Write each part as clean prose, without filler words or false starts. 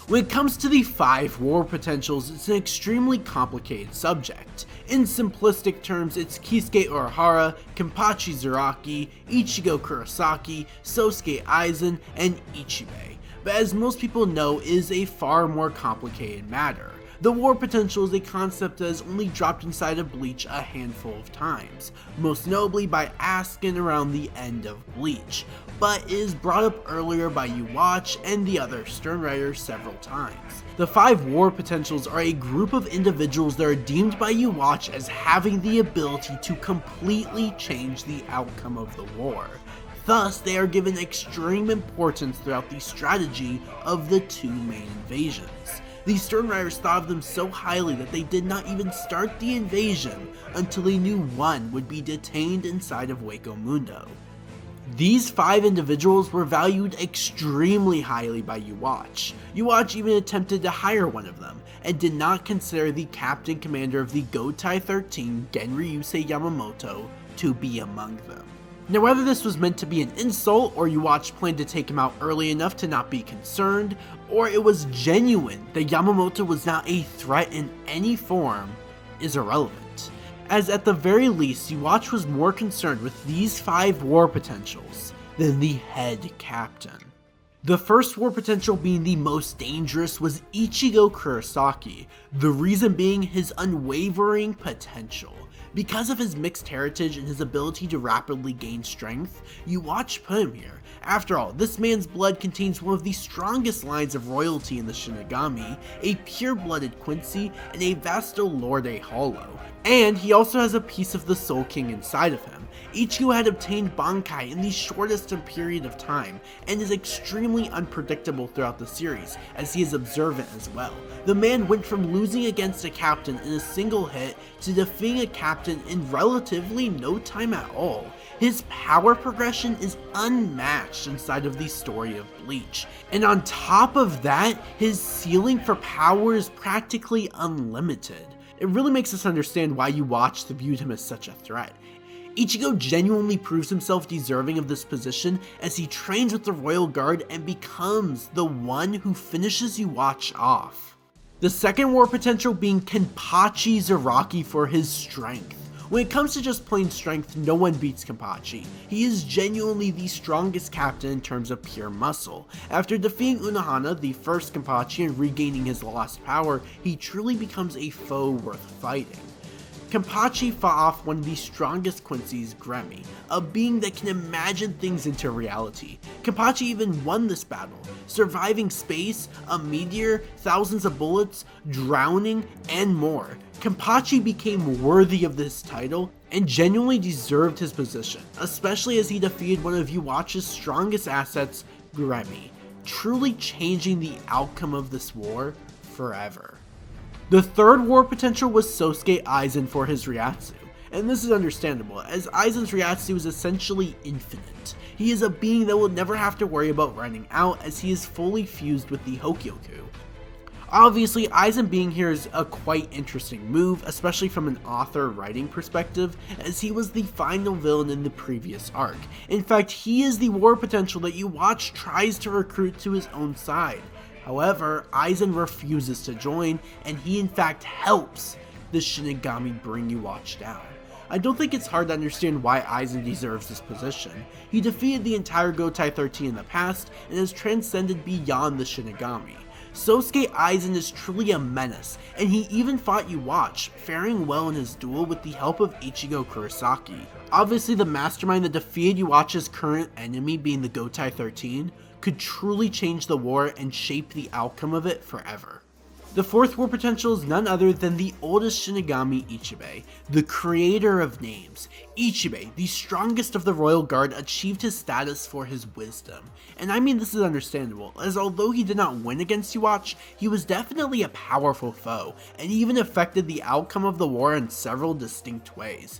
When it comes to the 5 war potentials, it's an extremely complicated subject. In simplistic terms, it's Kisuke Urahara, Kenpachi Zaraki, Ichigo Kurosaki, Sosuke Aizen, and Ichibei. But as most people know, it is a far more complicated matter. The war potential is a concept that has only dropped inside of Bleach a handful of times, most notably by Askin around the end of Bleach, but it is brought up earlier by Uwatch and the other Stern writers several times. The 5 war potentials are a group of individuals that are deemed by Uwatch as having the ability to completely change the outcome of the war. Thus, they are given extreme importance throughout the strategy of the 2 main invasions. These Stern writers thought of them so highly that they did not even start the invasion until they knew one would be detained inside of Hueco Mundo. These 5 individuals were valued extremely highly by Uwatch. Uwatch even attempted to hire one of them, and did not consider the captain commander of the Gotai 13, Genryusei Yamamoto, to be among them. Now, whether this was meant to be an insult, or Uwatch planned to take him out early enough to not be concerned, or it was genuine that Yamamoto was not a threat in any form, is irrelevant. As at the very least, Uwatch was more concerned with these 5 war potentials than the head captain. The first war potential being the most dangerous was Ichigo Kurosaki, the reason being his unwavering potential. Because of his mixed heritage and his ability to rapidly gain strength, Uwatch put him here. After all, this man's blood contains one of the strongest lines of royalty in the Shinigami, a pure-blooded Quincy, and a Vasto Lorde Hollow. And he also has a piece of the Soul King inside of him. Ichigo had obtained Bankai in the shortest period of time, and is extremely unpredictable throughout the series, as he is observant as well. The man went from losing against a captain in a single hit to defeating a captain in relatively no time at all. His power progression is unmatched inside of the story of Bleach, and on top of that, his ceiling for power is practically unlimited. It really makes us understand why Uwatch viewed him as such a threat. Ichigo genuinely proves himself deserving of this position as he trains with the Royal Guard and becomes the one who finishes Uwatch off. The second war potential being Kenpachi Zaraki for his strength. When it comes to just plain strength, no one beats Kenpachi. He is genuinely the strongest captain in terms of pure muscle. After defeating Unohana, the first Kenpachi, and regaining his lost power, he truly becomes a foe worth fighting. Kenpachi fought off one of the strongest Quincy's, Gremmy, a being that can imagine things into reality. Kenpachi even won this battle, surviving space, a meteor, thousands of bullets, drowning, and more. Kenpachi became worthy of this title and genuinely deserved his position, especially as he defeated one of Uwatch's strongest assets, Gremmy, truly changing the outcome of this war forever. The third war potential was Sosuke Aizen for his Ryatsu, and this is understandable, as Aizen's Ryatsu is essentially infinite. He is a being that will never have to worry about running out, as he is fully fused with the Hokyoku. Obviously, Aizen being here is a quite interesting move, especially from an author writing perspective, as he was the final villain in the previous arc. In fact, he is the war potential that Uwatch tries to recruit to his own side. However, Aizen refuses to join, and he in fact helps the Shinigami bring Uwatch down. I don't think it's hard to understand why Aizen deserves this position. He defeated the entire Gotai 13 in the past, and has transcended beyond the Shinigami. Sosuke Aizen is truly a menace, and he even fought Uwatch, faring well in his duel with the help of Ichigo Kurosaki. Obviously, the mastermind that defeated Uwatch's current enemy, being the Gotai 13, could truly change the war and shape the outcome of it forever. The fourth war potential is none other than the oldest Shinigami, Ichibei, the creator of names. Ichibei, the strongest of the Royal Guard, achieved his status for his wisdom. And I mean, this is understandable, as although he did not win against Uwatch, he was definitely a powerful foe, and even affected the outcome of the war in several distinct ways.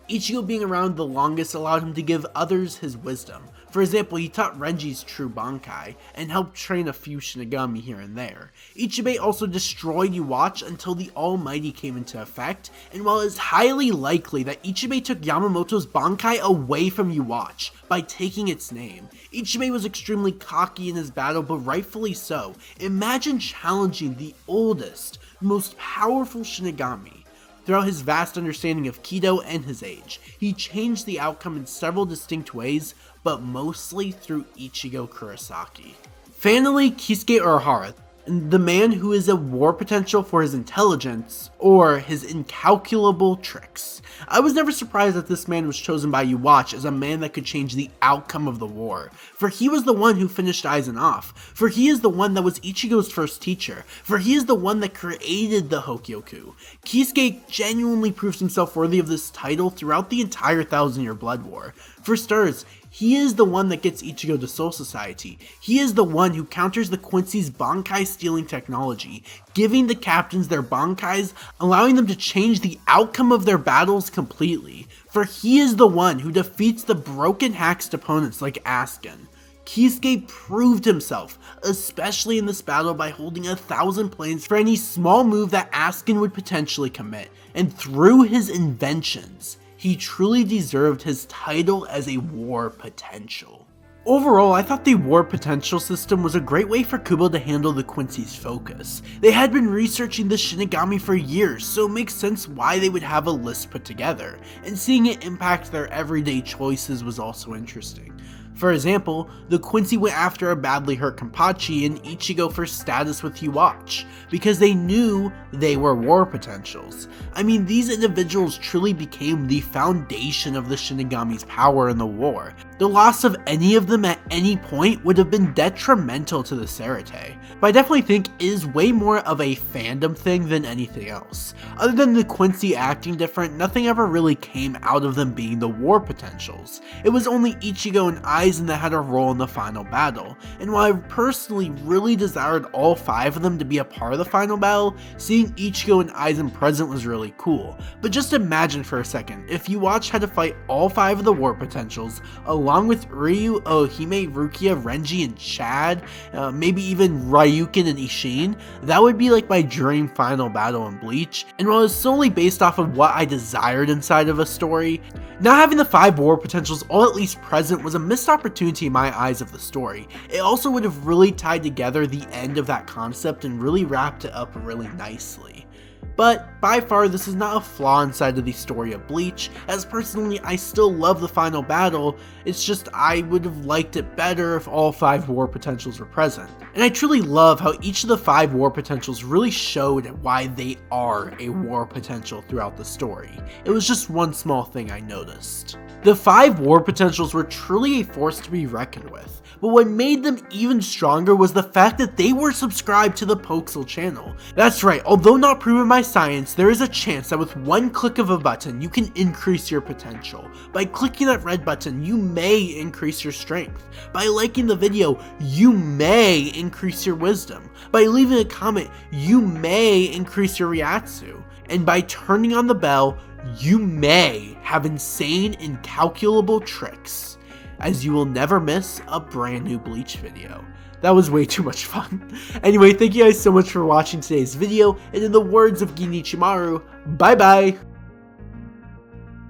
Ichigo being around the longest allowed him to give others his wisdom. For example, he taught Renji's true Bankai, and helped train a few Shinigami here and there. Ichibei also destroyed Yhwach until the Almighty came into effect, and while it's highly likely that Ichibei took Yamamoto's Bankai away from Yhwach by taking its name, Ichibei was extremely cocky in his battle, but rightfully so. Imagine challenging the oldest, most powerful Shinigami. Throughout his vast understanding of Kido and his age, he changed the outcome in several distinct ways, but mostly through Ichigo Kurosaki. Finally, Kisuke Urahara, the man who is a war potential for his intelligence, or his incalculable tricks. I was never surprised that this man was chosen by Yhwach as a man that could change the outcome of the war, for he was the one who finished Aizen off, for he is the one that was Ichigo's first teacher, for he is the one that created the Hokyoku. Kisuke genuinely proves himself worthy of this title throughout the entire Thousand-Year Blood War. For starters, he is the one that gets Ichigo to Soul Society. He is the one who counters the Quincy's Bankai stealing technology, giving the captains their Bankais, allowing them to change the outcome of their battles completely. For he is the one who defeats the broken hacked opponents like Askin. Kisuke proved himself, especially in this battle, by holding 1,000 planes for any small move that Askin would potentially commit, and through his inventions, he truly deserved his title as a war potential. Overall, I thought the war potential system was a great way for Kubo to handle the Quincy's focus. They had been researching the Shinigami for years, so it makes sense why they would have a list put together, and seeing it impact their everyday choices was also interesting. For example, the Quincy went after a badly hurt Kenpachi and Ichigo for status with Yhwach, because they knew they were war potentials. I mean, these individuals truly became the foundation of the Shinigami's power in the war. The loss of any of them at any point would have been detrimental to the Sarate, but I definitely think it is way more of a fandom thing than anything else. Other than the Quincy acting different, nothing ever really came out of them being the war potentials. It was only Ichigo and Aizen that had a role in the final battle, and while I personally really desired all 5 of them to be a part of the final battle, seeing Ichigo and Aizen present was really cool. But just imagine for a second, if Yhwach had to fight all 5 of the war potentials, along with Ryu, Ohime, Rukia, Renji, and Chad, maybe even Ryukin and Ishin, that would be like my dream final battle in Bleach. And while it's solely based off of what I desired inside of a story, not having the 5 war potentials all at least present was a missed opportunity in my eyes of the story. It also would have really tied together the end of that concept and really wrapped it up really nicely. But by far, this is not a flaw inside of the story of Bleach, as personally I still love the final battle. It's just I would have liked it better if all 5 war potentials were present. And I truly love how each of the 5 war potentials really showed why they are a war potential throughout the story. It was just one small thing I noticed. The 5 war potentials were truly a force to be reckoned with, but what made them even stronger was the fact that they were subscribed to the Pokesel channel. That's right, although not proven by science, there is a chance that with one click of a button you can increase your potential. By clicking that red button, you may increase your strength. By liking the video, you may increase your wisdom. By leaving a comment, you may increase your Ryatsu. And by turning on the bell, you may have insane, incalculable tricks, as you will never miss a brand new Bleach video. That was way too much fun. Anyway, thank you guys so much for watching today's video, and in the words of Genichimaru, bye bye!